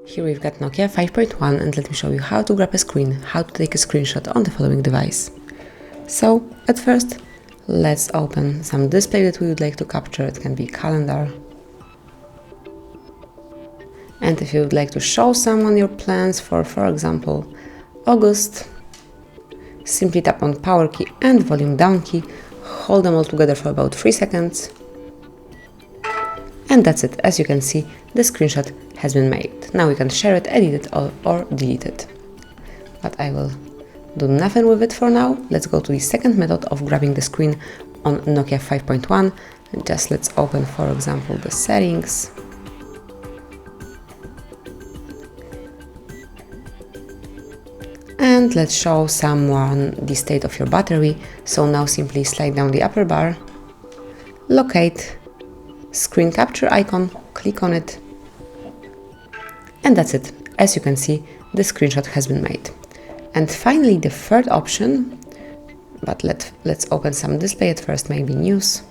Here we've got Nokia 5.1 and let me show you how to grab a screen, how to take a screenshot on the following device. So at first, let's open some display that we would like to capture. It can be calendar. And if you would like to show someone your plans for example, August, simply tap on power key and volume down key, hold them all together for about 3 seconds. And that's it. As you can see, the screenshot has been made. Now you can share it, edit it, or delete it. But I will do nothing with it for now. Let's go to the second method of grabbing the screen on Nokia 5.1. Just let's open, for example, the settings. And let's show someone the state of your battery. So now simply slide down the upper bar, locate screen capture icon, click on it, and that's it. As you can see, the screenshot has been made. And finally, the third option, but let's open some display at first, maybe news.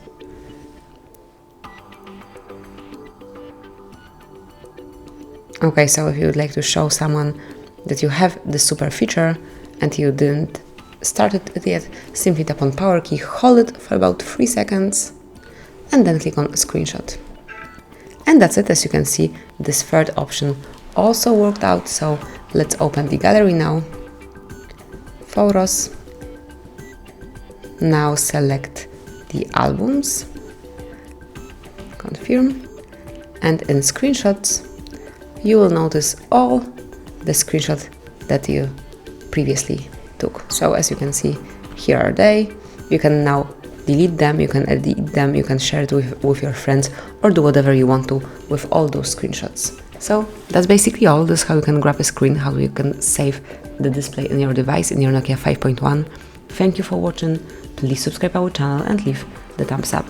Okay, so if you would like to show someone that you have this super feature and you didn't start it yet, simply tap on power key, hold it for about 3 seconds, and then click on screenshot. And that's it. As you can see, this third option also worked out. So let's open the gallery now. Photos. Now select the albums. Confirm. And in screenshots, you will notice all the screenshots that you previously took. So as you can see, here are they. You can now delete them, you can edit them, you can share it with your friends, or do whatever you want to with all those screenshots. So that's basically all. This is how you can grab a screen, how you can save the display in your device, in your Nokia 5.1. Thank you for watching. Please subscribe our channel and leave the thumbs up.